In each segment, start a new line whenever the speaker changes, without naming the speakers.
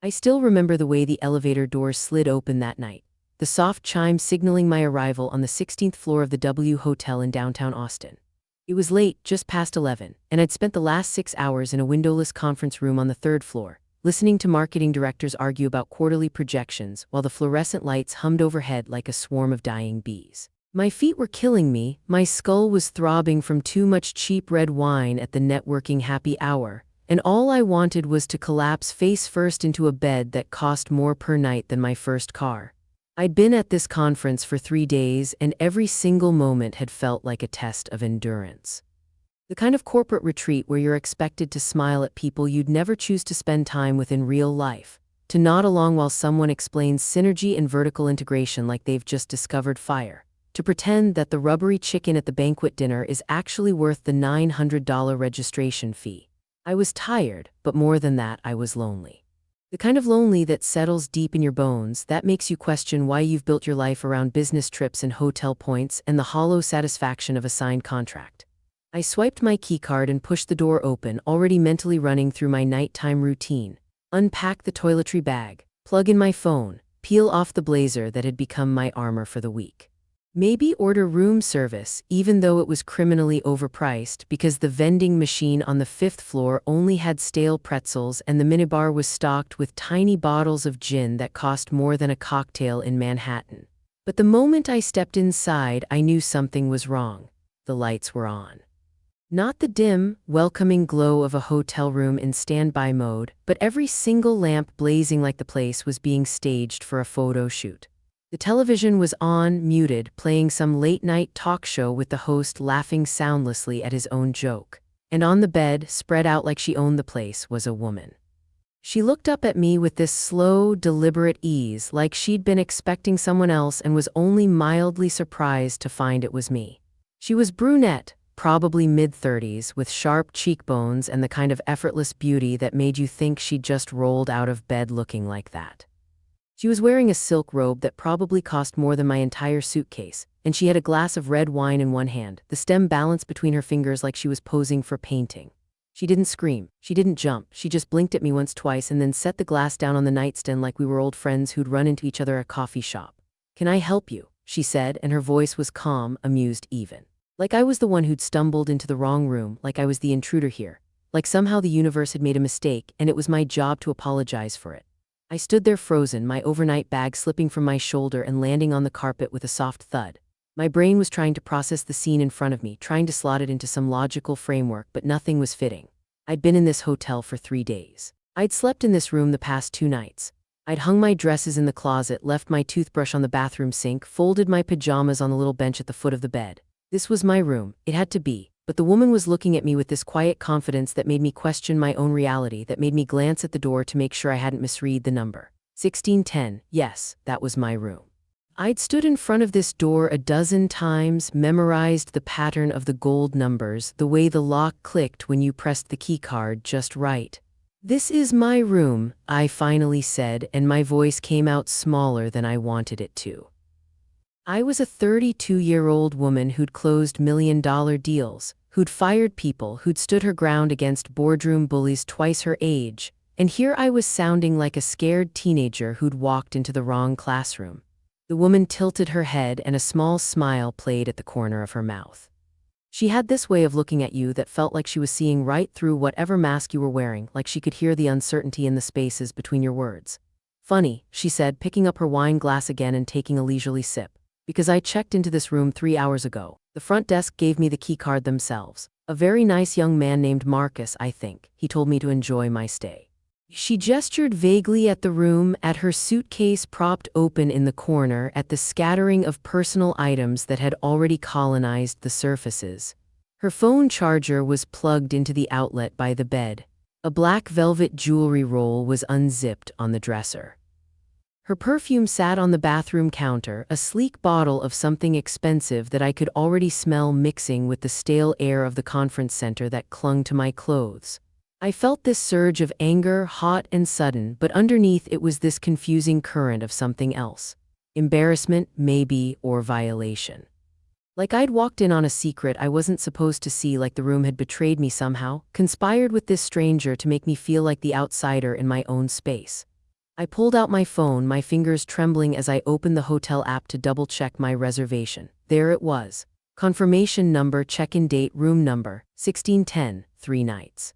I still remember the way the elevator doors slid open that night, the soft chime signaling my arrival on the 16th floor of the W Hotel in downtown Austin. It was late, just past 11, and I'd spent the last 6 hours in a windowless conference room on the 3rd floor, listening to marketing directors argue about quarterly projections while the fluorescent lights hummed overhead like a swarm of dying bees. My feet were killing me, my skull was throbbing from too much cheap red wine at the networking happy hour, and all I wanted was to collapse face first into a bed that cost more per night than my first car. I'd been at this conference for 3 days, and every single moment had felt like a test of endurance. The kind of corporate retreat where you're expected to smile at people you'd never choose to spend time with in real life, to nod along while someone explains synergy and vertical integration like they've just discovered fire, to pretend that the rubbery chicken at the banquet dinner is actually worth the $900 registration fee. I was tired, but more than that, I was lonely. The kind of lonely that settles deep in your bones, that makes you question why you've built your life around business trips and hotel points and the hollow satisfaction of a signed contract. I swiped my keycard and pushed the door open, already mentally running through my nighttime routine. Unpack the toiletry bag, plug in my phone, peel off the blazer that had become my armor for the week. Maybe order room service, even though it was criminally overpriced because the vending machine on the 5th floor only had stale pretzels and the minibar was stocked with tiny bottles of gin that cost more than a cocktail in Manhattan. But the moment I stepped inside, I knew something was wrong. The lights were on. Not the dim, welcoming glow of a hotel room in standby mode, but every single lamp blazing like the place was being staged for a photo shoot. The television was on, muted, playing some late-night talk show with the host laughing soundlessly at his own joke. And on the bed, spread out like she owned the place, was a woman. She looked up at me with this slow, deliberate ease, like she'd been expecting someone else and was only mildly surprised to find it was me. She was brunette, probably mid-30s, with sharp cheekbones and the kind of effortless beauty that made you think she'd just rolled out of bed looking like that. She was wearing a silk robe that probably cost more than my entire suitcase, and she had a glass of red wine in one hand, the stem balanced between her fingers like she was posing for painting. She didn't scream, she didn't jump, she just blinked at me once twice and then set the glass down on the nightstand like we were old friends who'd run into each other at a coffee shop. "Can I help you?" she said, and her voice was calm, amused even. Like I was the one who'd stumbled into the wrong room, like I was the intruder here, like somehow the universe had made a mistake and it was my job to apologize for it. I stood there frozen, my overnight bag slipping from my shoulder and landing on the carpet with a soft thud. My brain was trying to process the scene in front of me, trying to slot it into some logical framework, but nothing was fitting. I'd been in this hotel for 3 days. I'd slept in this room the past 2 nights. I'd hung my dresses in the closet, left my toothbrush on the bathroom sink, folded my pajamas on the little bench at the foot of the bed. This was my room, it had to be. But the woman was looking at me with this quiet confidence that made me question my own reality, that made me glance at the door to make sure I hadn't misread the number. 1610, yes, that was my room. I'd stood in front of this door a dozen times, memorized the pattern of the gold numbers, the way the lock clicked when you pressed the keycard just right. "This is my room," I finally said, and my voice came out smaller than I wanted it to. I was a 32-year-old woman who'd closed million-dollar deals, who'd fired people, who'd stood her ground against boardroom bullies twice her age, and here I was sounding like a scared teenager who'd walked into the wrong classroom. The woman tilted her head and a small smile played at the corner of her mouth. She had this way of looking at you that felt like she was seeing right through whatever mask you were wearing, like she could hear the uncertainty in the spaces between your words. "Funny," she said, picking up her wine glass again and taking a leisurely sip. "Because I checked into this room 3 hours ago. The front desk gave me the keycard themselves. A very nice young man named Marcus, I think. He told me to enjoy my stay." She gestured vaguely at the room, at her suitcase propped open in the corner, at the scattering of personal items that had already colonized the surfaces. Her phone charger was plugged into the outlet by the bed. A black velvet jewelry roll was unzipped on the dresser. Her perfume sat on the bathroom counter, a sleek bottle of something expensive that I could already smell mixing with the stale air of the conference center that clung to my clothes. I felt this surge of anger, hot and sudden, but underneath it was this confusing current of something else. Embarrassment, maybe, or violation. Like I'd walked in on a secret I wasn't supposed to see, like the room had betrayed me somehow, conspired with this stranger to make me feel like the outsider in my own space. I pulled out my phone, my fingers trembling as I opened the hotel app to double-check my reservation. There it was. Confirmation number, check-in date, room number, 1610, 3 nights.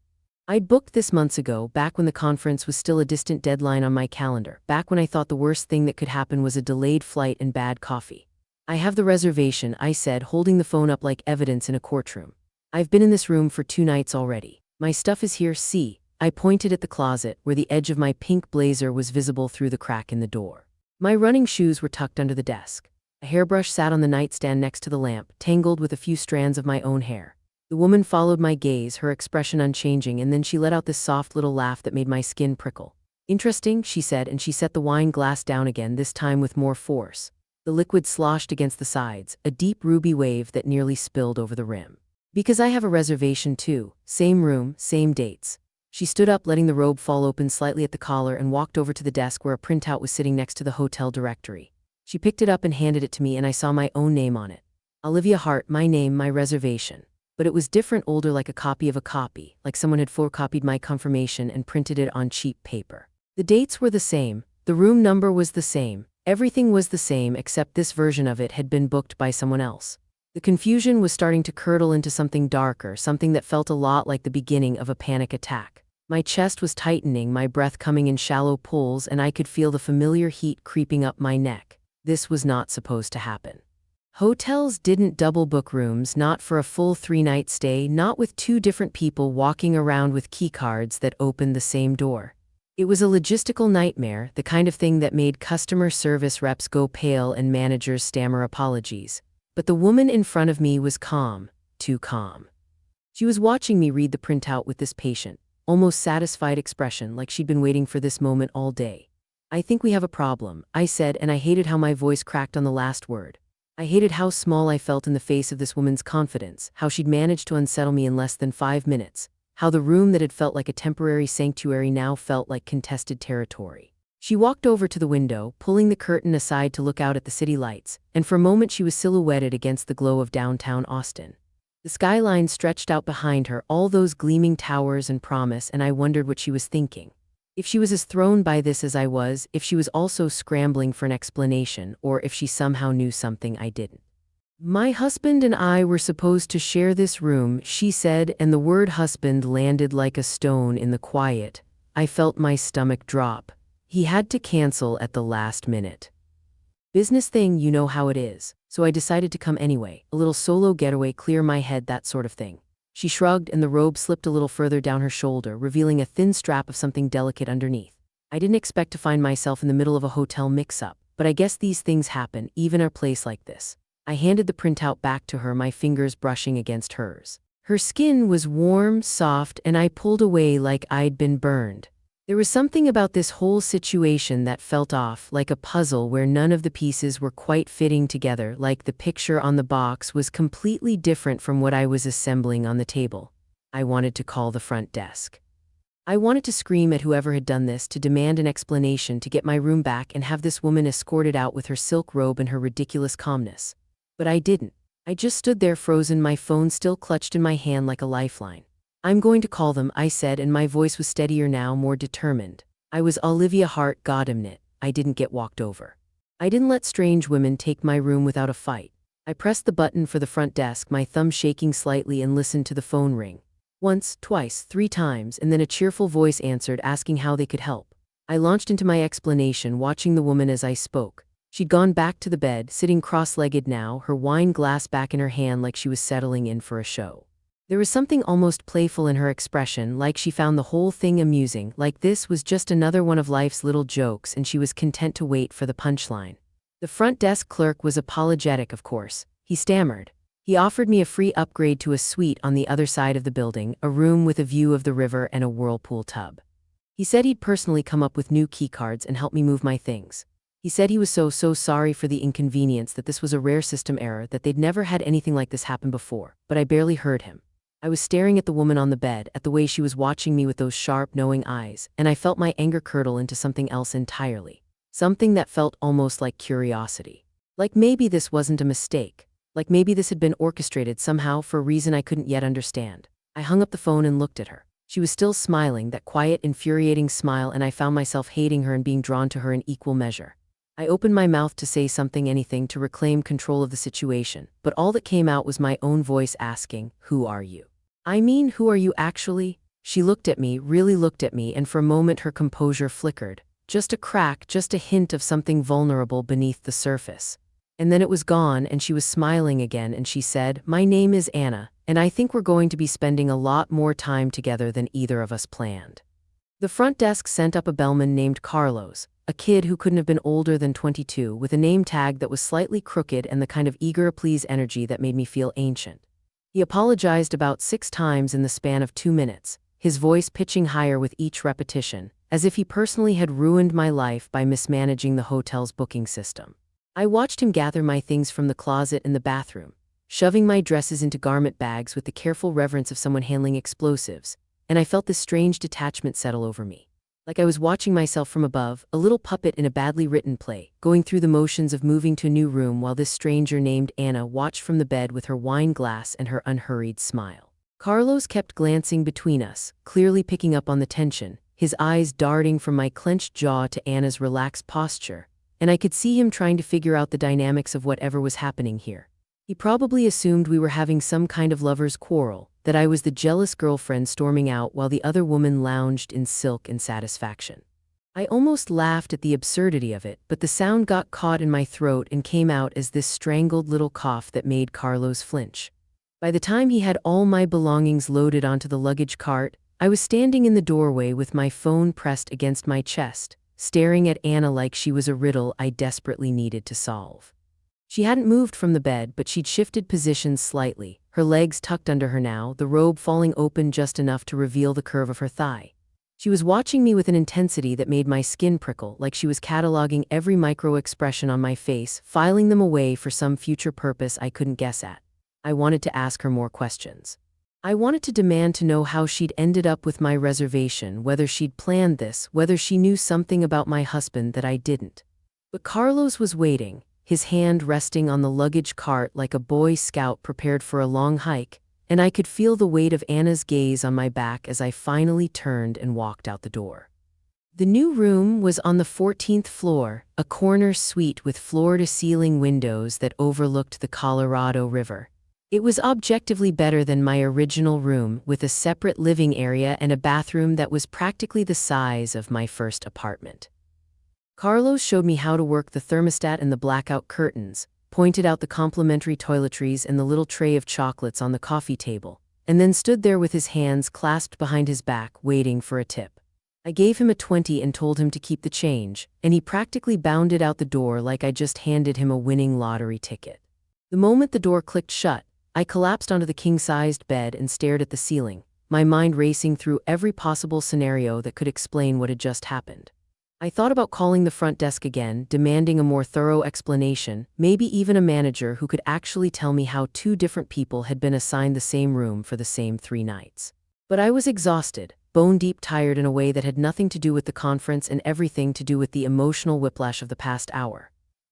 I'd booked this months ago, back when the conference was still a distant deadline on my calendar, back when I thought the worst thing that could happen was a delayed flight and bad coffee. I have the reservation, I said, holding the phone up like evidence in a courtroom. I've been in this room for 2 nights already. My stuff is here, see. I pointed at the closet, where the edge of my pink blazer was visible through the crack in the door. My running shoes were tucked under the desk. A hairbrush sat on the nightstand next to the lamp, tangled with a few strands of my own hair. The woman followed my gaze, her expression unchanging, and then she let out this soft little laugh that made my skin prickle. Interesting, she said, and she set the wine glass down again, this time with more force. The liquid sloshed against the sides, a deep ruby wave that nearly spilled over the rim. Because I have a reservation too. Same room, same dates. She stood up, letting the robe fall open slightly at the collar, and walked over to the desk where a printout was sitting next to the hotel directory. She picked it up and handed it to me, and I saw my own name on it. Olivia Hart, my name, my reservation. But it was different, older, like a copy of a copy, like someone had photocopied my confirmation and printed it on cheap paper. The dates were the same, the room number was the same, everything was the same except this version of it had been booked by someone else. The confusion was starting to curdle into something darker, something that felt a lot like the beginning of a panic attack. My chest was tightening, my breath coming in shallow pulls, and I could feel the familiar heat creeping up my neck. This was not supposed to happen. Hotels didn't double book rooms, not for a full 3-night stay, not with 2 different people walking around with keycards that opened the same door. It was a logistical nightmare, the kind of thing that made customer service reps go pale and managers stammer apologies. But the woman in front of me was calm, too calm. She was watching me read the printout with this patient, almost satisfied expression, like she'd been waiting for this moment all day. I think we have a problem, I said, and I hated how my voice cracked on the last word. I hated how small I felt in the face of this woman's confidence, how she'd managed to unsettle me in less than 5 minutes, how the room that had felt like a temporary sanctuary now felt like contested territory. She walked over to the window, pulling the curtain aside to look out at the city lights, and for a moment she was silhouetted against the glow of downtown Austin. The skyline stretched out behind her, all those gleaming towers and promise, and I wondered what she was thinking. If she was as thrown by this as I was, if she was also scrambling for an explanation, or if she somehow knew something I didn't. My husband and I were supposed to share this room, she said, and the word husband landed like a stone in the quiet. I felt my stomach drop. He had to cancel at the last minute. Business thing, you know how it is. So I decided to come anyway, a little solo getaway, clear my head, that sort of thing. She shrugged, and the robe slipped a little further down her shoulder, revealing a thin strap of something delicate underneath. I didn't expect to find myself in the middle of a hotel mix-up, but I guess these things happen, even at a place like this. I handed the printout back to her, my fingers brushing against hers. Her skin was warm, soft, and I pulled away like I'd been burned. There was something about this whole situation that felt off, like a puzzle where none of the pieces were quite fitting together, like the picture on the box was completely different from what I was assembling on the table. I wanted to call the front desk. I wanted to scream at whoever had done this, to demand an explanation, to get my room back and have this woman escorted out with her silk robe and her ridiculous calmness. But I didn't. I just stood there frozen, my phone still clutched in my hand like a lifeline. I'm going to call them, I said, and my voice was steadier now, more determined. I was Olivia Hart, goddammit. I didn't get walked over. I didn't let strange women take my room without a fight. I pressed the button for the front desk, my thumb shaking slightly, and listened to the phone ring. Once, twice, 3 times, and then a cheerful voice answered, asking how they could help. I launched into my explanation, watching the woman as I spoke. She'd gone back to the bed, sitting cross-legged now, her wine glass back in her hand like she was settling in for a show. There was something almost playful in her expression, like she found the whole thing amusing, like this was just another one of life's little jokes and she was content to wait for the punchline. The front desk clerk was apologetic, of course. He stammered. He offered me a free upgrade to a suite on the other side of the building, a room with a view of the river and a whirlpool tub. He said he'd personally come up with new keycards and help me move my things. He said he was so sorry for the inconvenience, that this was a rare system error, that they'd never had anything like this happen before, but I barely heard him. I was staring at the woman on the bed, at the way she was watching me with those sharp, knowing eyes, and I felt my anger curdle into something else entirely. Something that felt almost like curiosity. Like maybe this wasn't a mistake. Like maybe this had been orchestrated somehow for a reason I couldn't yet understand. I hung up the phone and looked at her. She was still smiling, that quiet, infuriating smile, and I found myself hating her and being drawn to her in equal measure. I opened my mouth to say something, anything, to reclaim control of the situation, but all that came out was my own voice asking, "Who are you?" I mean, who are you actually? She looked at me, really looked at me, and for a moment her composure flickered. Just a crack, just a hint of something vulnerable beneath the surface. And then it was gone, and she was smiling again, and she said, "My name is Anna, and I think we're going to be spending a lot more time together than either of us planned." The front desk sent up a bellman named Carlos, a kid who couldn't have been older than 22, with a name tag that was slightly crooked and the kind of eager-to-please energy that made me feel ancient. He apologized about 6 times in the span of 2 minutes, his voice pitching higher with each repetition, as if he personally had ruined my life by mismanaging the hotel's booking system. I watched him gather my things from the closet in the bathroom, shoving my dresses into garment bags with the careful reverence of someone handling explosives, and I felt this strange detachment settle over me. Like I was watching myself from above, a little puppet in a badly written play, going through the motions of moving to a new room while this stranger named Anna watched from the bed with her wine glass and her unhurried smile. Carlos kept glancing between us, clearly picking up on the tension, his eyes darting from my clenched jaw to Anna's relaxed posture, and I could see him trying to figure out the dynamics of whatever was happening here. He probably assumed we were having some kind of lover's quarrel, that I was the jealous girlfriend storming out while the other woman lounged in silk and satisfaction. I almost laughed at the absurdity of it, but the sound got caught in my throat and came out as this strangled little cough that made Carlos flinch. By the time he had all my belongings loaded onto the luggage cart, I was standing in the doorway with my phone pressed against my chest, staring at Anna like she was a riddle I desperately needed to solve. She hadn't moved from the bed, but she'd shifted positions slightly, her legs tucked under her now, the robe falling open just enough to reveal the curve of her thigh. She was watching me with an intensity that made my skin prickle, like she was cataloging every micro-expression on my face, filing them away for some future purpose I couldn't guess at. I wanted to ask her more questions. I wanted to demand to know how she'd ended up with my reservation, whether she'd planned this, whether she knew something about my husband that I didn't. But Carlos was waiting, his hand resting on the luggage cart like a Boy Scout prepared for a long hike, and I could feel the weight of Anna's gaze on my back as I finally turned and walked out the door. The new room was on the 14th floor, a corner suite with floor-to-ceiling windows that overlooked the Colorado River. It was objectively better than my original room, with a separate living area and a bathroom that was practically the size of my first apartment. Carlos showed me how to work the thermostat and the blackout curtains, pointed out the complimentary toiletries and the little tray of chocolates on the coffee table, and then stood there with his hands clasped behind his back, waiting for a tip. I gave him a 20 and told him to keep the change, and he practically bounded out the door like I just handed him a winning lottery ticket. The moment the door clicked shut, I collapsed onto the king-sized bed and stared at the ceiling, my mind racing through every possible scenario that could explain what had just happened. I thought about calling the front desk again, demanding a more thorough explanation, maybe even a manager who could actually tell me how 2 different people had been assigned the same room for the same 3 nights. But I was exhausted, bone-deep tired in a way that had nothing to do with the conference and everything to do with the emotional whiplash of the past hour.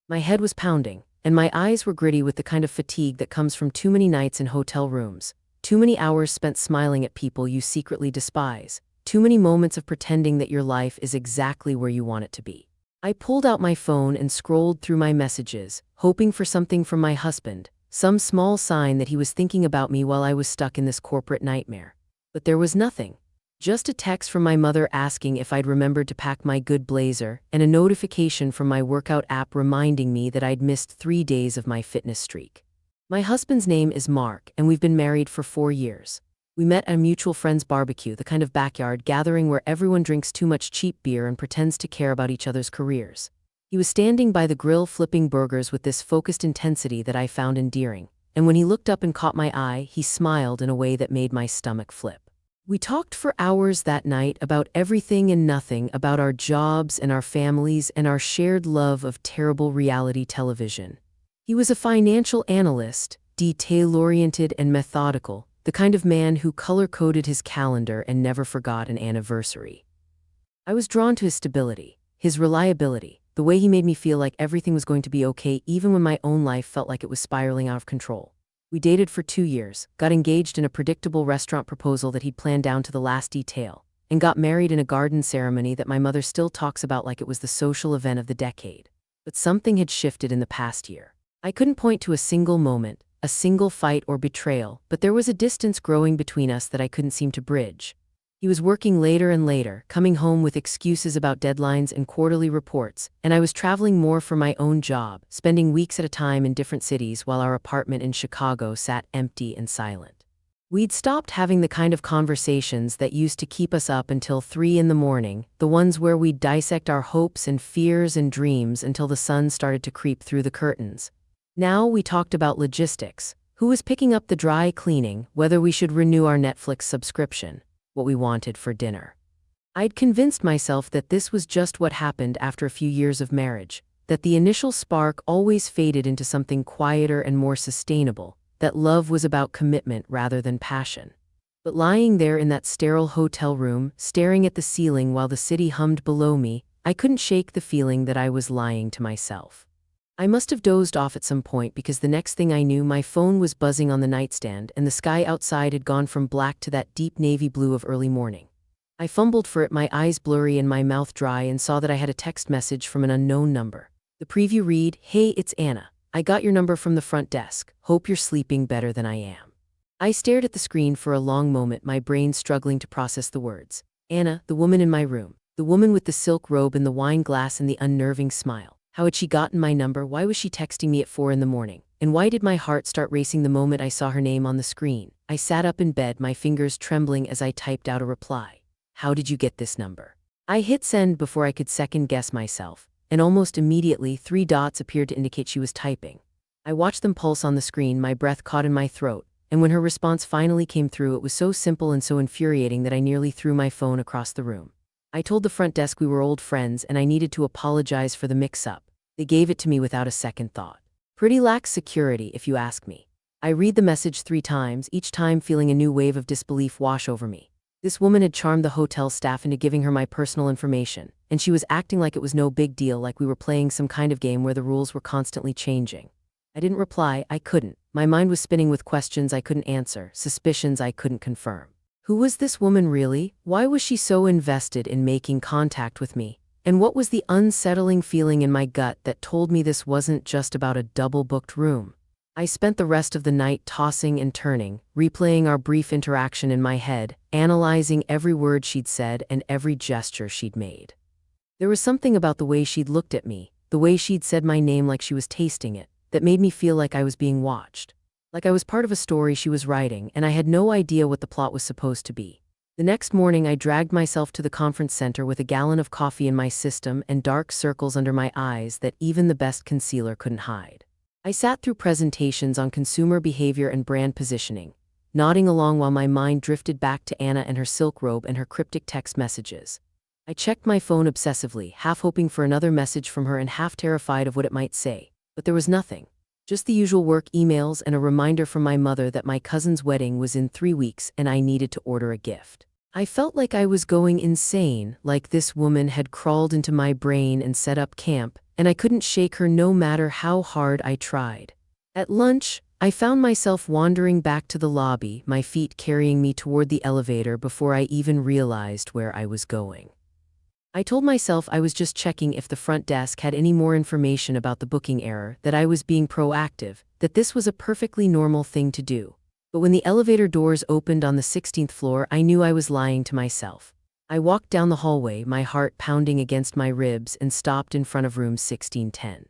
My head was pounding, and my eyes were gritty with the kind of fatigue that comes from too many nights in hotel rooms, too many hours spent smiling at people you secretly despise, too many moments of pretending that your life is exactly where you want it to be. I pulled out my phone and scrolled through my messages, hoping for something from my husband, some small sign that he was thinking about me while I was stuck in this corporate nightmare. But there was nothing. Just a text from my mother asking if I'd remembered to pack my good blazer, and a notification from my workout app reminding me that I'd missed 3 days of my fitness streak. My husband's name is Mark, and we've been married for 4 years. We met at a mutual friend's barbecue, the kind of backyard gathering where everyone drinks too much cheap beer and pretends to care about each other's careers. He was standing by the grill flipping burgers with this focused intensity that I found endearing, and when he looked up and caught my eye, he smiled in a way that made my stomach flip. We talked for hours that night about everything and nothing, about our jobs and our families and our shared love of terrible reality television. He was a financial analyst, detail-oriented and methodical, the kind of man who color-coded his calendar and never forgot an anniversary. I was drawn to his stability, his reliability, the way he made me feel like everything was going to be okay even when my own life felt like it was spiraling out of control. We dated for 2 years, got engaged in a predictable restaurant proposal that he'd planned down to the last detail, and got married in a garden ceremony that my mother still talks about like it was the social event of the decade. But something had shifted in the past year. I couldn't point to a single moment, a single fight or betrayal, but there was a distance growing between us that I couldn't seem to bridge. He was working later and later, coming home with excuses about deadlines and quarterly reports, and I was traveling more for my own job, spending weeks at a time in different cities while our apartment in Chicago sat empty and silent. We'd stopped having the kind of conversations that used to keep us up until 3 in the morning, the ones where we'd dissect our hopes and fears and dreams until the sun started to creep through the curtains. Now we talked about logistics, who was picking up the dry cleaning, whether we should renew our Netflix subscription, what we wanted for dinner. I'd convinced myself that this was just what happened after a few years of marriage, that the initial spark always faded into something quieter and more sustainable, that love was about commitment rather than passion. But lying there in that sterile hotel room, staring at the ceiling while the city hummed below me, I couldn't shake the feeling that I was lying to myself. I must have dozed off at some point because the next thing I knew, my phone was buzzing on the nightstand and the sky outside had gone from black to that deep navy blue of early morning. I fumbled for it, my eyes blurry and my mouth dry, and saw that I had a text message from an unknown number. The preview read, "Hey, it's Anna. I got your number from the front desk. Hope you're sleeping better than I am." I stared at the screen for a long moment, my brain struggling to process the words. Anna, the woman in my room. The woman with the silk robe and the wine glass and the unnerving smile. How had she gotten my number? Why was she texting me at 4 in the morning? And why did my heart start racing the moment I saw her name on the screen? I sat up in bed, my fingers trembling as I typed out a reply. "How did you get this number?" I hit send before I could second guess myself, and almost immediately 3 dots appeared to indicate she was typing. I watched them pulse on the screen, my breath caught in my throat, and when her response finally came through, it was so simple and so infuriating that I nearly threw my phone across the room. I told the front desk we were old friends and I needed to apologize for the mix-up. They gave it to me without a second thought. Pretty lax security, if you ask me. I read the message 3 times, each time feeling a new wave of disbelief wash over me. This woman had charmed the hotel staff into giving her my personal information, and she was acting like it was no big deal, like we were playing some kind of game where the rules were constantly changing. I didn't reply, I couldn't. My mind was spinning with questions I couldn't answer, suspicions I couldn't confirm. Who was this woman really? Why was she so invested in making contact with me? And what was the unsettling feeling in my gut that told me this wasn't just about a double-booked room? I spent the rest of the night tossing and turning, replaying our brief interaction in my head, analyzing every word she'd said and every gesture she'd made. There was something about the way she'd looked at me, the way she'd said my name like she was tasting it, that made me feel like I was being watched. Like I was part of a story she was writing, and I had no idea what the plot was supposed to be. The next morning I dragged myself to the conference center with a gallon of coffee in my system and dark circles under my eyes that even the best concealer couldn't hide. I sat through presentations on consumer behavior and brand positioning, nodding along while my mind drifted back to Anna and her silk robe and her cryptic text messages. I checked my phone obsessively, half hoping for another message from her and half terrified of what it might say. But there was nothing. Just the usual work emails and a reminder from my mother that my cousin's wedding was in 3 weeks and I needed to order a gift. I felt like I was going insane, like this woman had crawled into my brain and set up camp, and I couldn't shake her no matter how hard I tried. At lunch, I found myself wandering back to the lobby, my feet carrying me toward the elevator before I even realized where I was going. I told myself I was just checking if the front desk had any more information about the booking error, that I was being proactive, that this was a perfectly normal thing to do. But when the elevator doors opened on the 16th floor, I knew I was lying to myself. I walked down the hallway, my heart pounding against my ribs, and stopped in front of room 1610.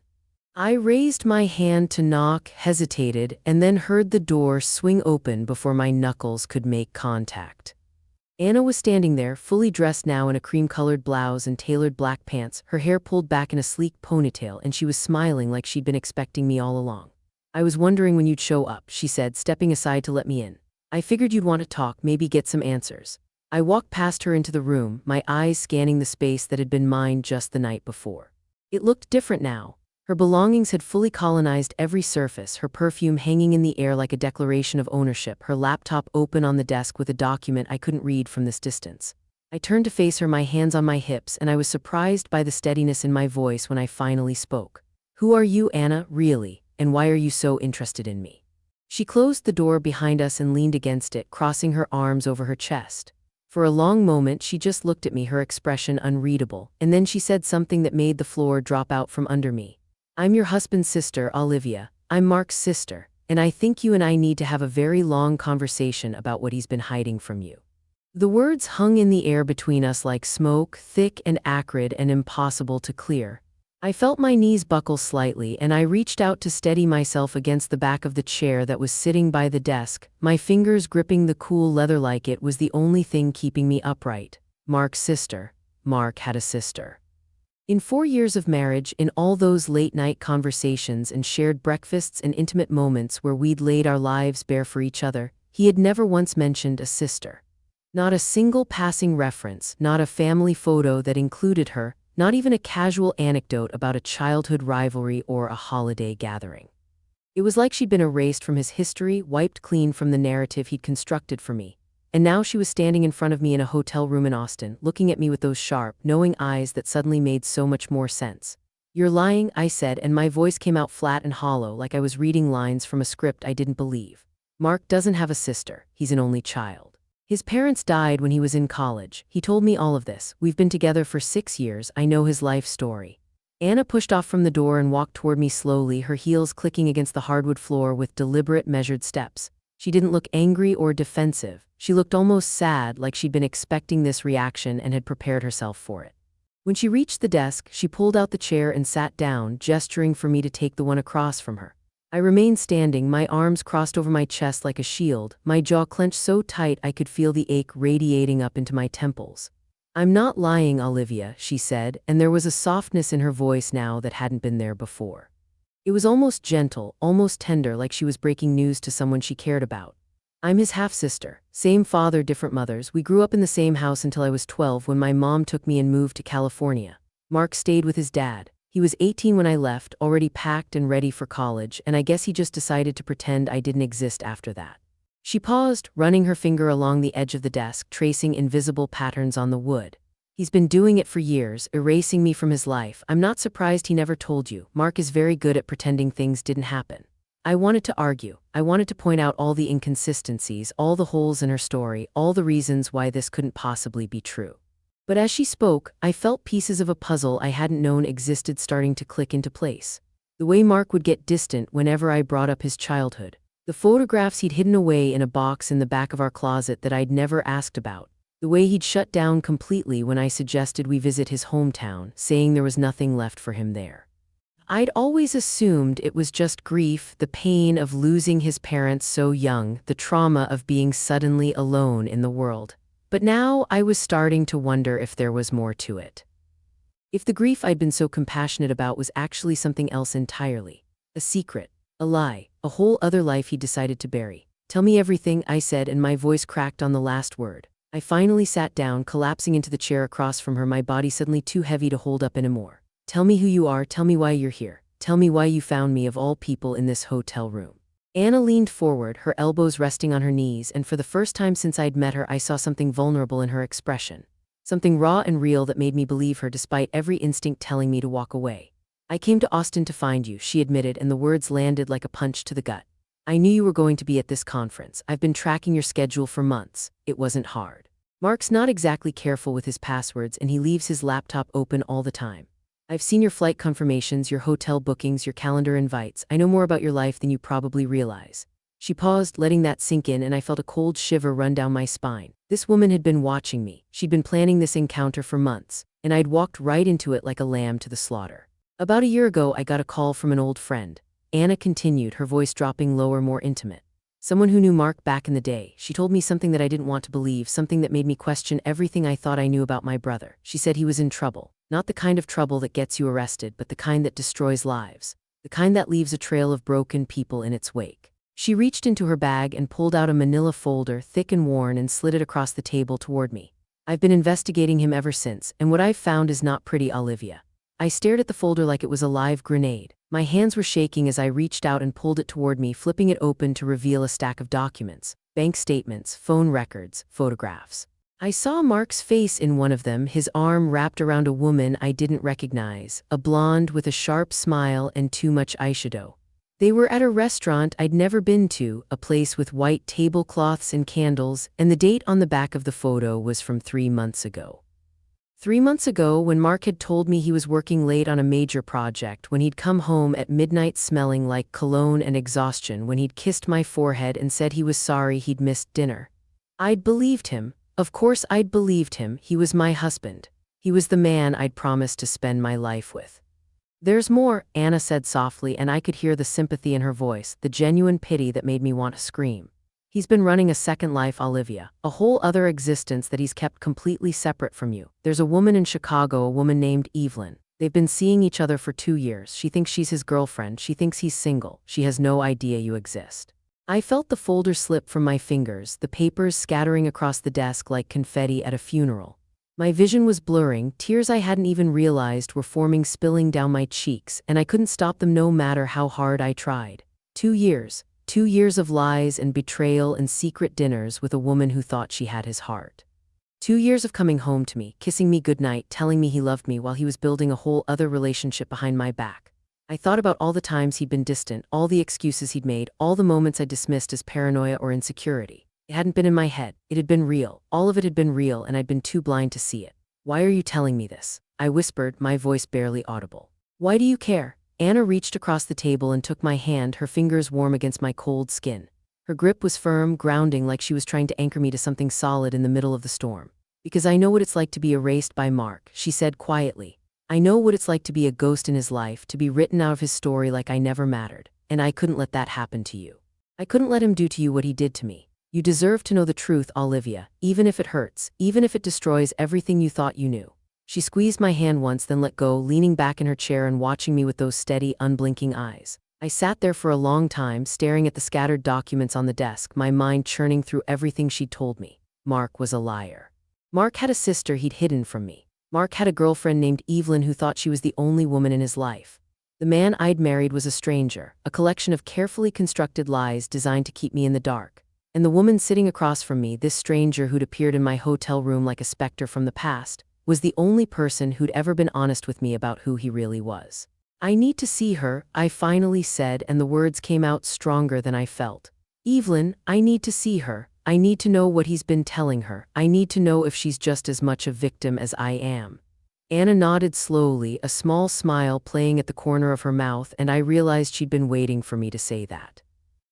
I raised my hand to knock, hesitated, and then heard the door swing open before my knuckles could make contact. Anna was standing there, fully dressed now in a cream-colored blouse and tailored black pants, her hair pulled back in a sleek ponytail, and she was smiling like she'd been expecting me all along. "I was wondering when you'd show up," she said, stepping aside to let me in. "I figured you'd want to talk, maybe get some answers." I walked past her into the room, my eyes scanning the space that had been mine just the night before. It looked different now. Her belongings had fully colonized every surface, her perfume hanging in the air like a declaration of ownership, her laptop open on the desk with a document I couldn't read from this distance. I turned to face her, my hands on my hips, and I was surprised by the steadiness in my voice when I finally spoke. "Who are you, Anna, really, and why are you so interested in me?" She closed the door behind us and leaned against it, crossing her arms over her chest. For a long moment she just looked at me, her expression unreadable, and then she said something that made the floor drop out from under me. "I'm your husband's sister, Olivia. I'm Mark's sister, and I think you and I need to have a very long conversation about what he's been hiding from you." The words hung in the air between us like smoke, thick and acrid and impossible to clear. I felt my knees buckle slightly, and I reached out to steady myself against the back of the chair that was sitting by the desk, my fingers gripping the cool leather like it was the only thing keeping me upright. Mark's sister. Mark had a sister. In 4 years of marriage, in all those late-night conversations and shared breakfasts and intimate moments where we'd laid our lives bare for each other, he had never once mentioned a sister. Not a single passing reference, not a family photo that included her, not even a casual anecdote about a childhood rivalry or a holiday gathering. It was like she'd been erased from his history, wiped clean from the narrative he'd constructed for me. And now she was standing in front of me in a hotel room in Austin, looking at me with those sharp, knowing eyes that suddenly made so much more sense. "You're lying," I said, and my voice came out flat and hollow, like I was reading lines from a script I didn't believe. "Mark doesn't have a sister. He's an only child. His parents died when he was in college. He told me all of this. We've been together for 6 years. I know his life story." Anna pushed off from the door and walked toward me slowly, her heels clicking against the hardwood floor with deliberate, measured steps. She didn't look angry or defensive. She looked almost sad, like she'd been expecting this reaction and had prepared herself for it. When she reached the desk, she pulled out the chair and sat down, gesturing for me to take the one across from her. I remained standing, my arms crossed over my chest like a shield, my jaw clenched so tight I could feel the ache radiating up into my temples. "I'm not lying, Olivia," she said, and there was a softness in her voice now that hadn't been there before. It was almost gentle, almost tender, like she was breaking news to someone she cared about. "I'm his half-sister. Same father, different mothers. We grew up in the same house until I was 12 when my mom took me and moved to California. Mark stayed with his dad. He was 18 when I left, already packed and ready for college, and I guess he just decided to pretend I didn't exist after that." She paused, running her finger along the edge of the desk, tracing invisible patterns on the wood. "He's been doing it for years, erasing me from his life. I'm not surprised he never told you. Mark is very good at pretending things didn't happen." I wanted to argue. I wanted to point out all the inconsistencies, all the holes in her story, all the reasons why this couldn't possibly be true. But as she spoke, I felt pieces of a puzzle I hadn't known existed starting to click into place. The way Mark would get distant whenever I brought up his childhood. The photographs he'd hidden away in a box in the back of our closet that I'd never asked about. The way he'd shut down completely when I suggested we visit his hometown, saying there was nothing left for him there. I'd always assumed it was just grief, the pain of losing his parents so young, the trauma of being suddenly alone in the world. But now I was starting to wonder if there was more to it. If the grief I'd been so compassionate about was actually something else entirely. A secret, a lie, a whole other life he decided to bury. "Tell me everything," I said, and my voice cracked on the last word. I finally sat down, collapsing into the chair across from her, my body suddenly too heavy to hold up anymore. "Tell me who you are, tell me why you're here. Tell me why you found me of all people in this hotel room." Anna leaned forward, her elbows resting on her knees, and for the first time since I'd met her I saw something vulnerable in her expression. Something raw and real that made me believe her despite every instinct telling me to walk away. "I came to Austin to find you," she admitted, and the words landed like a punch to the gut. "I knew you were going to be at this conference. I've been tracking your schedule for months. It wasn't hard. Mark's not exactly careful with his passwords, and he leaves his laptop open all the time. I've seen your flight confirmations, your hotel bookings, your calendar invites. I know more about your life than you probably realize." She paused, letting that sink in, and I felt a cold shiver run down my spine. This woman had been watching me. She'd been planning this encounter for months, and I'd walked right into it like a lamb to the slaughter. "About a year ago, I got a call from an old friend," Anna continued, her voice dropping lower, more intimate. "Someone who knew Mark back in the day. She told me something that I didn't want to believe, something that made me question everything I thought I knew about my brother. She said he was in trouble. Not the kind of trouble that gets you arrested, but the kind that destroys lives. The kind that leaves a trail of broken people in its wake." She reached into her bag and pulled out a manila folder, thick and worn, and slid it across the table toward me. "I've been investigating him ever since, and what I've found is not pretty, Olivia." I stared at the folder like it was a live grenade. My hands were shaking as I reached out and pulled it toward me, flipping it open to reveal a stack of documents. Bank statements, phone records, photographs. I saw Mark's face in one of them, his arm wrapped around a woman I didn't recognize, a blonde with a sharp smile and too much eyeshadow. They were at a restaurant I'd never been to, a place with white tablecloths and candles, and the date on the back of the photo was from 3 months ago. 3 months ago, when Mark had told me he was working late on a major project, when he'd come home at midnight smelling like cologne and exhaustion, when he'd kissed my forehead and said he was sorry he'd missed dinner. I'd believed him. Of course I'd believed him. He was my husband. He was the man I'd promised to spend my life with. "There's more," Anna said softly, and I could hear the sympathy in her voice, the genuine pity that made me want to scream. "He's been running a second life, Olivia, a whole other existence that he's kept completely separate from you. There's a woman in Chicago, a woman named Evelyn. They've been seeing each other for 2 years. She thinks she's his girlfriend. She thinks he's single. She has no idea you exist." I felt the folder slip from my fingers, the papers scattering across the desk like confetti at a funeral. My vision was blurring, tears I hadn't even realized were forming spilling down my cheeks, and I couldn't stop them no matter how hard I tried. 2 years. 2 years of lies and betrayal and secret dinners with a woman who thought she had his heart. 2 years of coming home to me, kissing me goodnight, telling me he loved me while he was building a whole other relationship behind my back. I thought about all the times he'd been distant, all the excuses he'd made, all the moments I dismissed as paranoia or insecurity. It hadn't been in my head. It had been real. All of it had been real, and I'd been too blind to see it. "Why are you telling me this?" I whispered, my voice barely audible. "Why do you care?" Anna reached across the table and took my hand, her fingers warm against my cold skin. Her grip was firm, grounding, like she was trying to anchor me to something solid in the middle of the storm. "Because I know what it's like to be erased by Mark," she said quietly. "I know what it's like to be a ghost in his life, to be written out of his story like I never mattered. And I couldn't let that happen to you. I couldn't let him do to you what he did to me. You deserve to know the truth, Olivia, even if it hurts, even if it destroys everything you thought you knew." She squeezed my hand once, then let go, leaning back in her chair and watching me with those steady, unblinking eyes. I sat there for a long time, staring at the scattered documents on the desk, my mind churning through everything she'd told me. Mark was a liar. Mark had a sister he'd hidden from me. Mark had a girlfriend named Evelyn who thought she was the only woman in his life. The man I'd married was a stranger, a collection of carefully constructed lies designed to keep me in the dark. And the woman sitting across from me, this stranger who'd appeared in my hotel room like a specter from the past, was the only person who'd ever been honest with me about who he really was. "I need to see her," I finally said, and the words came out stronger than I felt. "Evelyn, I need to see her. I need to know what he's been telling her. I need to know if she's just as much a victim as I am." Anna nodded slowly, a small smile playing at the corner of her mouth, and I realized she'd been waiting for me to say that.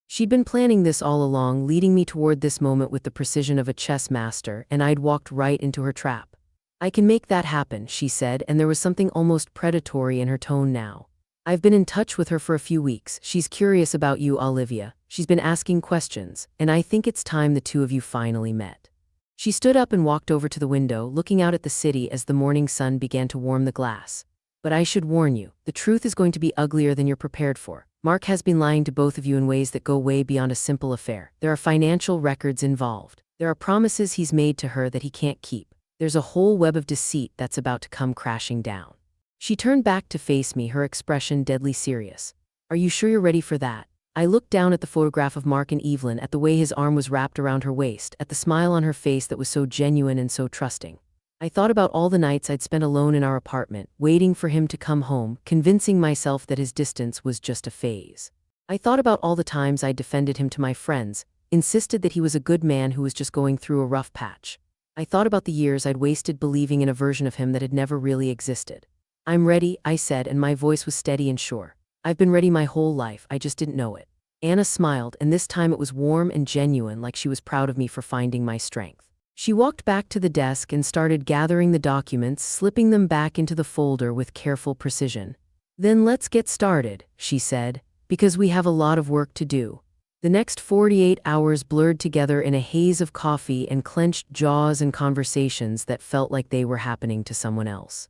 She'd been planning this all along, leading me toward this moment with the precision of a chess master, and I'd walked right into her trap. "I can make that happen," she said, and there was something almost predatory in her tone now. "I've been in touch with her for a few weeks. She's curious about you, Olivia. She's been asking questions, and I think it's time the two of you finally met." She stood up and walked over to the window, looking out at the city as the morning sun began to warm the glass. "But I should warn you, the truth is going to be uglier than you're prepared for. Mark has been lying to both of you in ways that go way beyond a simple affair. There are financial records involved. There are promises he's made to her that he can't keep. There's a whole web of deceit that's about to come crashing down." She turned back to face me, her expression deadly serious. "Are you sure you're ready for that?" I looked down at the photograph of Mark and Evelyn, at the way his arm was wrapped around her waist, at the smile on her face that was so genuine and so trusting. I thought about all the nights I'd spent alone in our apartment, waiting for him to come home, convincing myself that his distance was just a phase. I thought about all the times I'd defended him to my friends, insisted that he was a good man who was just going through a rough patch. I thought about the years I'd wasted believing in a version of him that had never really existed. "I'm ready," I said, and my voice was steady and sure. "I've been ready my whole life, I just didn't know it." Anna smiled, and this time it was warm and genuine, like she was proud of me for finding my strength. She walked back to the desk and started gathering the documents, slipping them back into the folder with careful precision. "Then let's get started," she said, "because we have a lot of work to do." The next 48 hours blurred together in a haze of coffee and clenched jaws and conversations that felt like they were happening to someone else.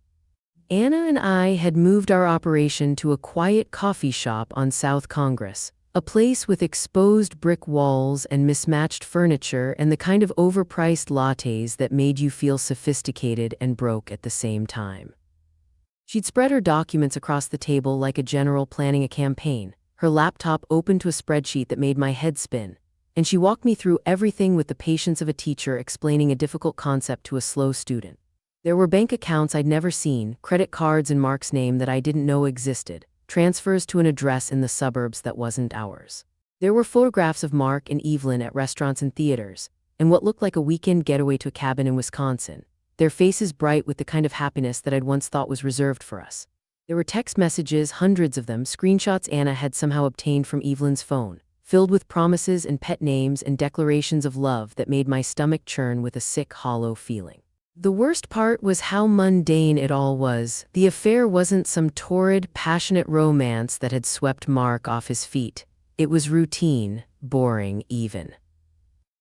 Anna and I had moved our operation to a quiet coffee shop on South Congress, a place with exposed brick walls and mismatched furniture and the kind of overpriced lattes that made you feel sophisticated and broke at the same time. She'd spread her documents across the table like a general planning a campaign, her laptop open to a spreadsheet that made my head spin, and she walked me through everything with the patience of a teacher explaining a difficult concept to a slow student. There were bank accounts I'd never seen, credit cards in Mark's name that I didn't know existed, transfers to an address in the suburbs that wasn't ours. There were photographs of Mark and Evelyn at restaurants and theaters, and what looked like a weekend getaway to a cabin in Wisconsin, their faces bright with the kind of happiness that I'd once thought was reserved for us. There were text messages, hundreds of them, screenshots Anna had somehow obtained from Evelyn's phone, filled with promises and pet names and declarations of love that made my stomach churn with a sick, hollow feeling. The worst part was how mundane it all was. The affair wasn't some torrid, passionate romance that had swept Mark off his feet. It was routine, boring even.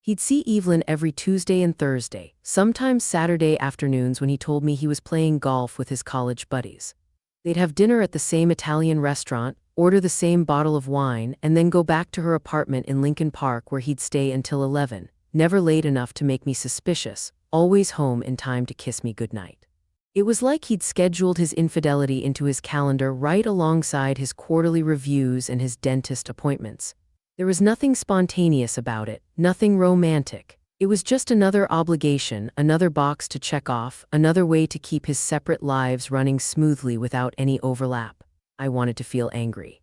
He'd see Evelyn every Tuesday and Thursday, sometimes Saturday afternoons when he told me he was playing golf with his college buddies. They'd have dinner at the same Italian restaurant, order the same bottle of wine, and then go back to her apartment in Lincoln Park where he'd stay until 11, never late enough to make me suspicious, always home in time to kiss me goodnight. It was like he'd scheduled his infidelity into his calendar right alongside his quarterly reviews and his dentist appointments. There was nothing spontaneous about it, nothing romantic. It was just another obligation, another box to check off, another way to keep his separate lives running smoothly without any overlap. I wanted to feel angry.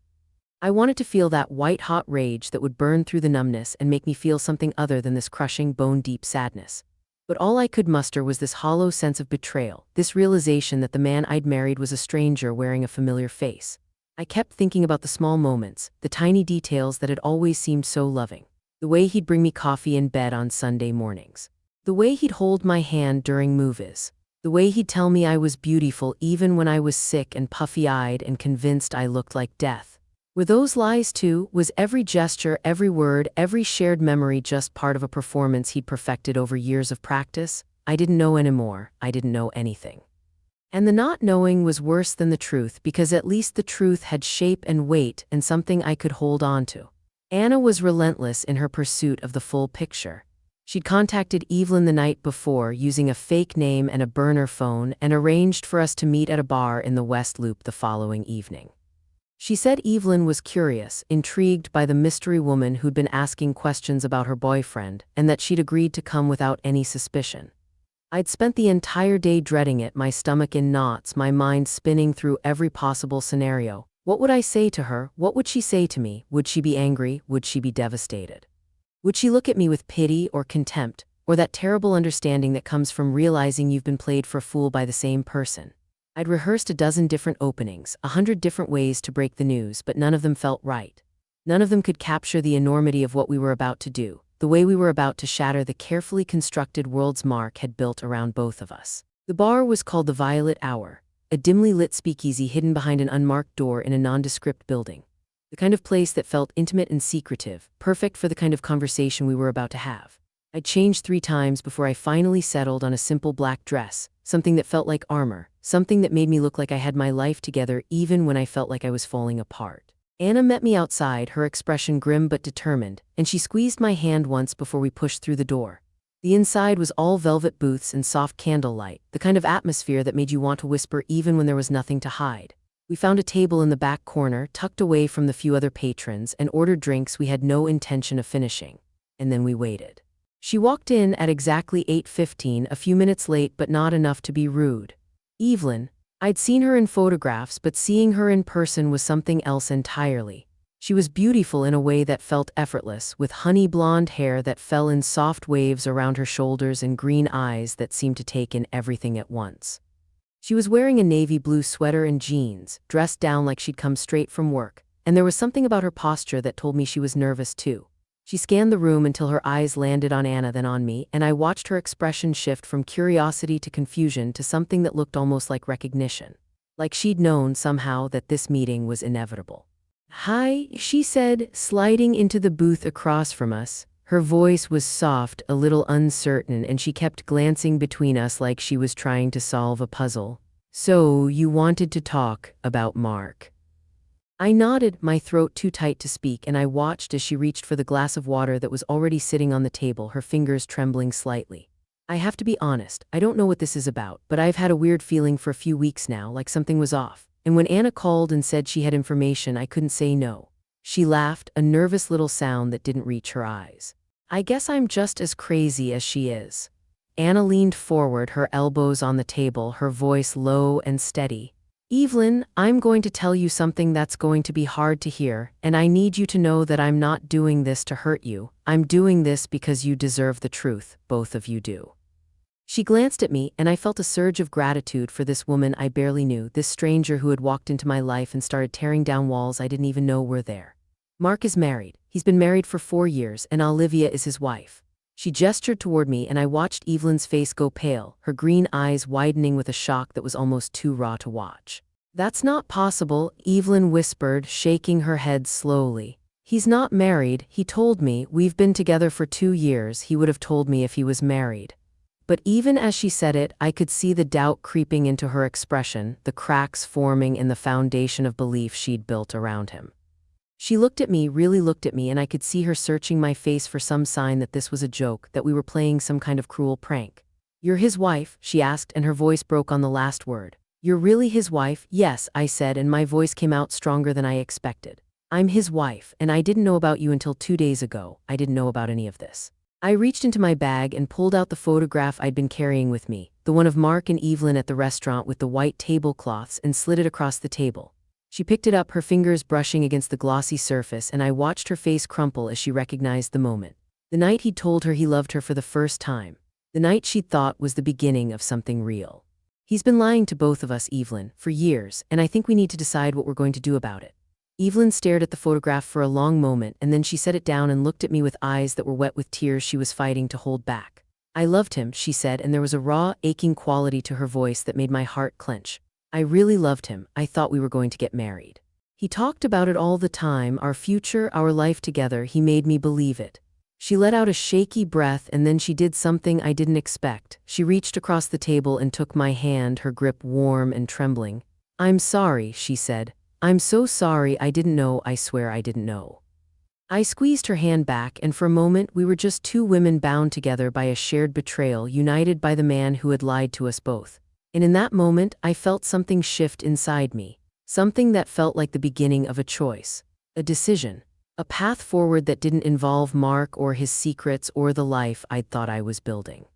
I wanted to feel that white-hot rage that would burn through the numbness and make me feel something other than this crushing, bone-deep sadness. But all I could muster was this hollow sense of betrayal, this realization that the man I'd married was a stranger wearing a familiar face. I kept thinking about the small moments, the tiny details that had always seemed so loving. The way he'd bring me coffee in bed on Sunday mornings. The way he'd hold my hand during movies. The way he'd tell me I was beautiful even when I was sick and puffy-eyed and convinced I looked like death. Were those lies too? Was every gesture, every word, every shared memory just part of a performance he'd perfected over years of practice? I didn't know anymore. I didn't know anything. And the not knowing was worse than the truth because at least the truth had shape and weight and something I could hold on to. Anna was relentless in her pursuit of the full picture. She'd contacted Evelyn the night before using a fake name and a burner phone and arranged for us to meet at a bar in the West Loop the following evening. She said Evelyn was curious, intrigued by the mystery woman who'd been asking questions about her boyfriend, and that she'd agreed to come without any suspicion. I'd spent the entire day dreading it, my stomach in knots, my mind spinning through every possible scenario. What would I say to her? What would she say to me? Would she be angry? Would she be devastated? Would she look at me with pity or contempt, or that terrible understanding that comes from realizing you've been played for a fool by the same person? I'd rehearsed a dozen different openings, 100 different ways to break the news, but none of them felt right. None of them could capture the enormity of what we were about to do, the way we were about to shatter the carefully constructed worlds Mark had built around both of us. The bar was called the Violet Hour, a dimly lit speakeasy hidden behind an unmarked door in a nondescript building. The kind of place that felt intimate and secretive, perfect for the kind of conversation we were about to have. I'd changed 3 times before I finally settled on a simple black dress, something that felt like armor, something that made me look like I had my life together even when I felt like I was falling apart. Anna met me outside, her expression grim but determined, and she squeezed my hand once before we pushed through the door. The inside was all velvet booths and soft candlelight, the kind of atmosphere that made you want to whisper even when there was nothing to hide. We found a table in the back corner, tucked away from the few other patrons, and ordered drinks we had no intention of finishing. And then we waited. She walked in at exactly 8:15, a few minutes late but not enough to be rude. Evelyn. I'd seen her in photographs, but seeing her in person was something else entirely. She was beautiful in a way that felt effortless, with honey blonde hair that fell in soft waves around her shoulders and green eyes that seemed to take in everything at once. She was wearing a navy blue sweater and jeans, dressed down like she'd come straight from work, and there was something about her posture that told me she was nervous too. She scanned the room until her eyes landed on Anna, then on me, and I watched her expression shift from curiosity to confusion to something that looked almost like recognition. Like she'd known somehow that this meeting was inevitable. "Hi," she said, sliding into the booth across from us. Her voice was soft, a little uncertain, and she kept glancing between us like she was trying to solve a puzzle. "So, you wanted to talk about Mark?" I nodded, my throat too tight to speak, and I watched as she reached for the glass of water that was already sitting on the table, her fingers trembling slightly. "I have to be honest, I don't know what this is about, but I've had a weird feeling for a few weeks now, like something was off. And when Anna called and said she had information, I couldn't say no." She laughed, a nervous little sound that didn't reach her eyes. "I guess I'm just as crazy as she is." Anna leaned forward, her elbows on the table, her voice low and steady. Evelyn, I'm going to tell you something that's going to be hard to hear, and I need you to know that I'm not doing this to hurt you. I'm doing this because you deserve the truth, both of you do. She glanced at me, and I felt a surge of gratitude for this woman I barely knew, this stranger who had walked into my life and started tearing down walls I didn't even know were there. Mark is married. He's been married for 4 years, and Olivia is his wife. She gestured toward me, and I watched Evelyn's face go pale, her green eyes widening with a shock that was almost too raw to watch. That's not possible, Evelyn whispered, shaking her head slowly. He's not married, he told me. We've been together for 2 years. He would have told me if he was married. But even as she said it, I could see the doubt creeping into her expression, the cracks forming in the foundation of belief she'd built around him. She looked at me, really looked at me, and I could see her searching my face for some sign that this was a joke, that we were playing some kind of cruel prank. "You're his wife?" she asked, and her voice broke on the last word. "You're really his wife?" "Yes," I said, and my voice came out stronger than I expected. "I'm his wife, and I didn't know about you until 2 days ago. I didn't know about any of this." I reached into my bag and pulled out the photograph I'd been carrying with me, the one of Mark and Evelyn at the restaurant with the white tablecloths, and slid it across the table. She picked it up, her fingers brushing against the glossy surface, and I watched her face crumple as she recognized the moment. The night he'd told her he loved her for the first time. The night she'd thought was the beginning of something real. "He's been lying to both of us, Evelyn, for years, and I think we need to decide what we're going to do about it." Evelyn stared at the photograph for a long moment, and then she set it down and looked at me with eyes that were wet with tears she was fighting to hold back. "I loved him," she said, and there was a raw, aching quality to her voice that made my heart clench. "I really loved him. I thought we were going to get married. He talked about it all the time, our future, our life together. He made me believe it." She let out a shaky breath, and then she did something I didn't expect. She reached across the table and took my hand, her grip warm and trembling. "I'm sorry," she said. "I'm so sorry. I didn't know. I swear I didn't know." I squeezed her hand back, and for a moment we were just two women bound together by a shared betrayal, united by the man who had lied to us both. And in that moment, I felt something shift inside me, something that felt like the beginning of a choice, a decision, a path forward that didn't involve Mark or his secrets or the life I'd thought I was building.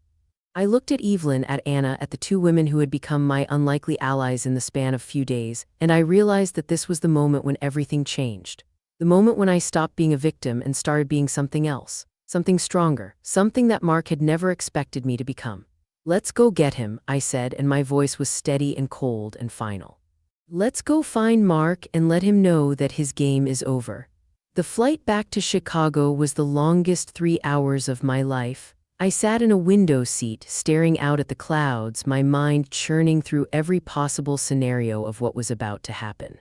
I looked at Evelyn, at Anna, at the two women who had become my unlikely allies in the span of few days, and I realized that this was the moment when everything changed. The moment when I stopped being a victim and started being something else, something stronger, something that Mark had never expected me to become. "Let's go get him," I said, and my voice was steady and cold and final. "Let's go find Mark and let him know that his game is over." The flight back to Chicago was the longest 3 hours of my life. I sat in a window seat, staring out at the clouds, my mind churning through every possible scenario of what was about to happen.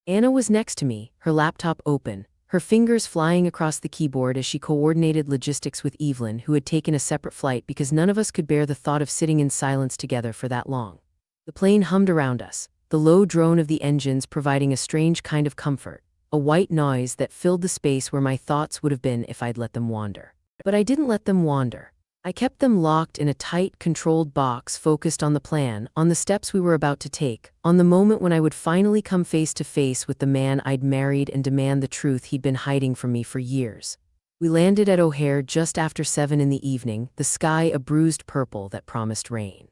Anna was next to me, her laptop open, her fingers flying across the keyboard as she coordinated logistics with Evelyn, who had taken a separate flight because none of us could bear the thought of sitting in silence together for that long. The plane hummed around us, the low drone of the engines providing a strange kind of comfort, a white noise that filled the space where my thoughts would have been if I'd let them wander. But I didn't let them wander. I kept them locked in a tight, controlled box, focused on the plan, on the steps we were about to take, on the moment when I would finally come face to face with the man I'd married and demand the truth he'd been hiding from me for years. We landed at O'Hare just after 7 in the evening, the sky a bruised purple that promised rain.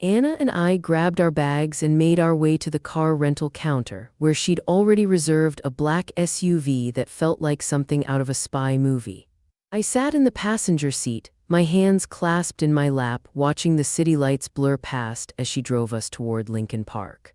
Anna and I grabbed our bags and made our way to the car rental counter, where she'd already reserved a black SUV that felt like something out of a spy movie. I sat in the passenger seat, my hands clasped in my lap, watching the city lights blur past as she drove us toward Lincoln Park.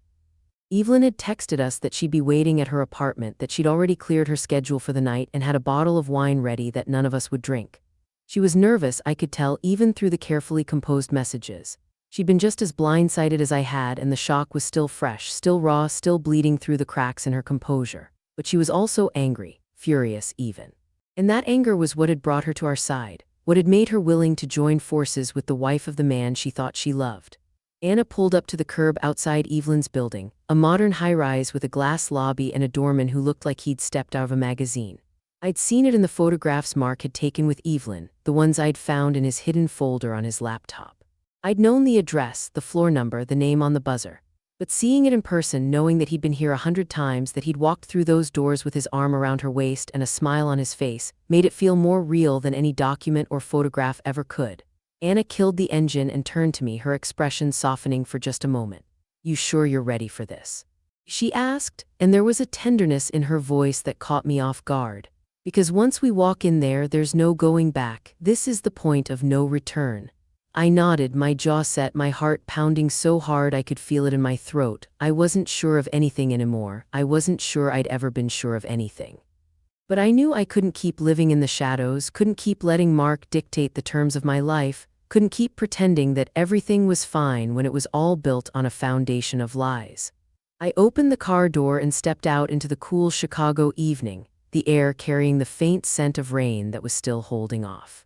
Evelyn had texted us that she'd be waiting at her apartment, that she'd already cleared her schedule for the night and had a bottle of wine ready that none of us would drink. She was nervous, I could tell, even through the carefully composed messages. She'd been just as blindsided as I had, and the shock was still fresh, still raw, still bleeding through the cracks in her composure. But she was also angry, furious even. And that anger was what had brought her to our side, what had made her willing to join forces with the wife of the man she thought she loved. Anna pulled up to the curb outside Evelyn's building, a modern high-rise with a glass lobby and a doorman who looked like he'd stepped out of a magazine. I'd seen it in the photographs Mark had taken with Evelyn, the ones I'd found in his hidden folder on his laptop. I'd known the address, the floor number, the name on the buzzer. But seeing it in person, knowing that he'd been here 100 times, that he'd walked through those doors with his arm around her waist and a smile on his face, made it feel more real than any document or photograph ever could. Anna killed the engine and turned to me, her expression softening for just a moment. You sure you're ready for this?" She asked, and there was a tenderness in her voice that caught me off guard. Because once we walk in there, there's no going back. This is the point of no return. I nodded, my jaw set, my heart pounding so hard I could feel it in my throat. I wasn't sure of anything anymore. I wasn't sure I'd ever been sure of anything. But I knew I couldn't keep living in the shadows, couldn't keep letting Mark dictate the terms of my life, couldn't keep pretending that everything was fine when it was all built on a foundation of lies. I opened the car door and stepped out into the cool Chicago evening, the air carrying the faint scent of rain that was still holding off.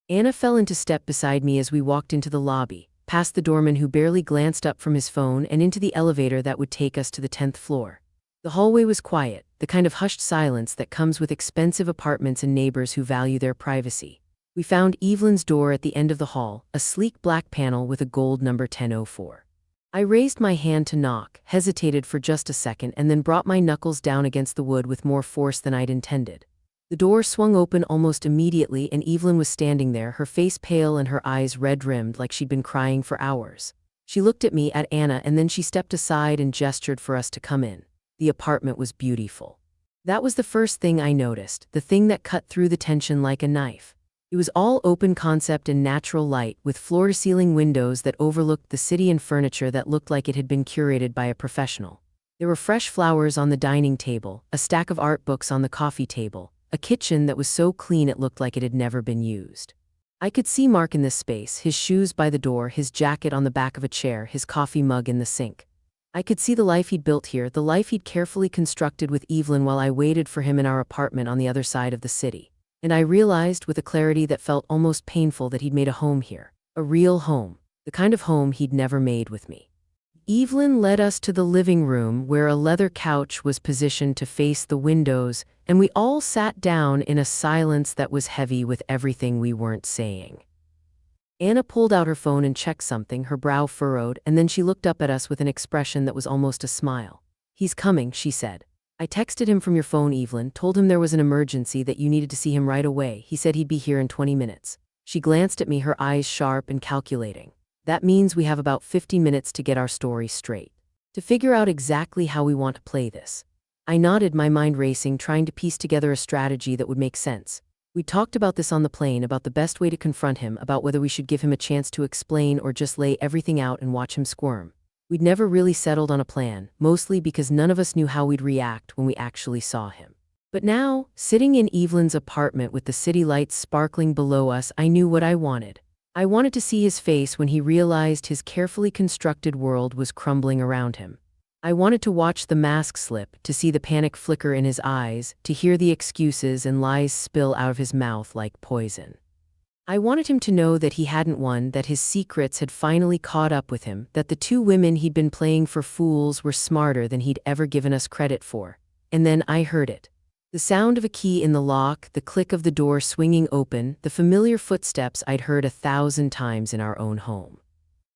Anna fell into step beside me as we walked into the lobby, past the doorman who barely glanced up from his phone and into the elevator that would take us to the 10th floor. The hallway was quiet, the kind of hushed silence that comes with expensive apartments and neighbors who value their privacy. We found Evelyn's door at the end of the hall, a sleek black panel with a gold number 1004. I raised my hand to knock, hesitated for just a second, and then brought my knuckles down against the wood with more force than I'd intended. The door swung open almost immediately, and Evelyn was standing there, her face pale and her eyes red-rimmed like she'd been crying for hours. She looked at me, at Anna, and then she stepped aside and gestured for us to come in. The apartment was beautiful. That was the first thing I noticed, the thing that cut through the tension like a knife. It was all open concept and natural light, with floor-to-ceiling windows that overlooked the city and furniture that looked like it had been curated by a professional. There were fresh flowers on the dining table, a stack of art books on the coffee table, a kitchen that was so clean it looked like it had never been used. I could see Mark in this space, his shoes by the door, his jacket on the back of a chair, his coffee mug in the sink. I could see the life he'd built here, the life he'd carefully constructed with Evelyn while I waited for him in our apartment on the other side of the city. And I realized with a clarity that felt almost painful that he'd made a home here. A real home. The kind of home he'd never made with me. Evelyn led us to the living room where a leather couch was positioned to face the windows, and we all sat down in a silence that was heavy with everything we weren't saying. Anna pulled out her phone and checked something, her brow furrowed, and then she looked up at us with an expression that was almost a smile. "He's coming," she said. "I texted him from your phone, Evelyn, told him there was an emergency, that you needed to see him right away. He said he'd be here in 20 minutes. She glanced at me, her eyes sharp and calculating. "That means we have about 50 minutes to get our story straight. To figure out exactly how we want to play this." I nodded, my mind racing, trying to piece together a strategy that would make sense. We talked about this on the plane, about the best way to confront him, about whether we should give him a chance to explain or just lay everything out and watch him squirm. We'd never really settled on a plan, mostly because none of us knew how we'd react when we actually saw him. But now, sitting in Evelyn's apartment with the city lights sparkling below us, I knew what I wanted. I wanted to see his face when he realized his carefully constructed world was crumbling around him. I wanted to watch the mask slip, to see the panic flicker in his eyes, to hear the excuses and lies spill out of his mouth like poison. I wanted him to know that he hadn't won, that his secrets had finally caught up with him, that the two women he'd been playing for fools were smarter than he'd ever given us credit for. And then I heard it. The sound of a key in the lock, the click of the door swinging open, the familiar footsteps I'd heard 1,000 times in our own home.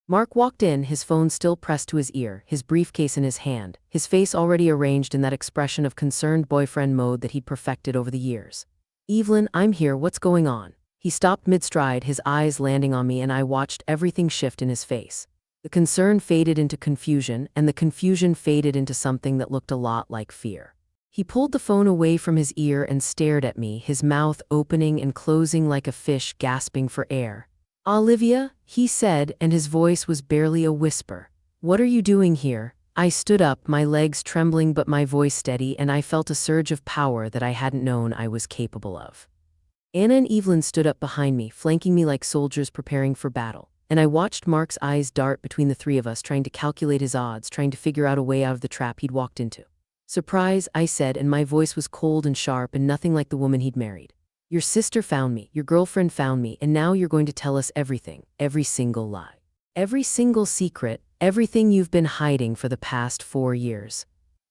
Mark walked in, his phone still pressed to his ear, his briefcase in his hand, his face already arranged in that expression of concerned boyfriend mode that he'd perfected over the years. "Evelyn, I'm here, what's going on?" He stopped mid-stride, his eyes landing on me, and I watched everything shift in his face. The concern faded into confusion, and the confusion faded into something that looked a lot like fear. He pulled the phone away from his ear and stared at me, his mouth opening and closing like a fish gasping for air. "Olivia," he said, and his voice was barely a whisper. "What are you doing here?" I stood up, my legs trembling but my voice steady, and I felt a surge of power that I hadn't known I was capable of. Anna and Evelyn stood up behind me, flanking me like soldiers preparing for battle, and I watched Mark's eyes dart between the three of us, trying to calculate his odds, trying to figure out a way out of the trap he'd walked into. "Surprise," I said, and my voice was cold and sharp and nothing like the woman he'd married. "Your sister found me, your girlfriend found me, and now you're going to tell us everything, every single lie. Every single secret, everything you've been hiding for the past 4 years."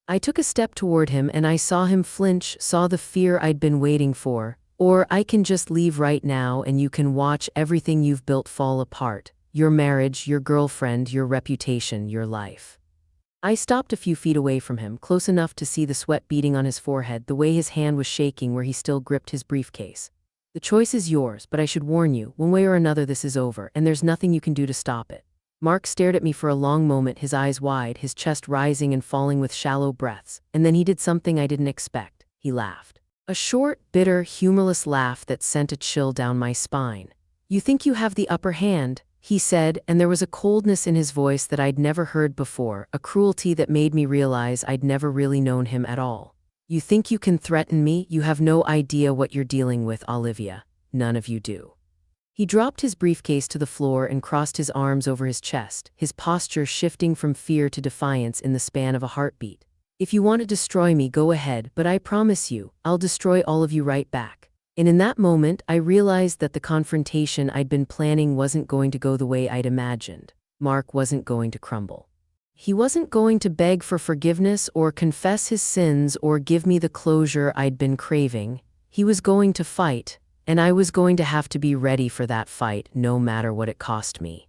I took a step toward him and I saw him flinch, saw the fear I'd been waiting for. "Or I can just leave right now and you can watch everything you've built fall apart. Your marriage, your girlfriend, your reputation, your life." I stopped a few feet away from him, close enough to see the sweat beading on his forehead, the way his hand was shaking where he still gripped his briefcase. "The choice is yours, but I should warn you, one way or another this is over, and there's nothing you can do to stop it." Mark stared at me for a long moment, his eyes wide, his chest rising and falling with shallow breaths, and then he did something I didn't expect. He laughed. A short, bitter, humorless laugh that sent a chill down my spine. "You think you have the upper hand," he said, and there was a coldness in his voice that I'd never heard before, a cruelty that made me realize I'd never really known him at all. "You think you can threaten me? You have no idea what you're dealing with, Olivia. None of you do." He dropped his briefcase to the floor and crossed his arms over his chest, his posture shifting from fear to defiance in the span of a heartbeat. "If you want to destroy me, go ahead, but I promise you, I'll destroy all of you right back." And in that moment, I realized that the confrontation I'd been planning wasn't going to go the way I'd imagined. Mark wasn't going to crumble. He wasn't going to beg for forgiveness or confess his sins or give me the closure I'd been craving. He was going to fight, and I was going to have to be ready for that fight no matter what it cost me.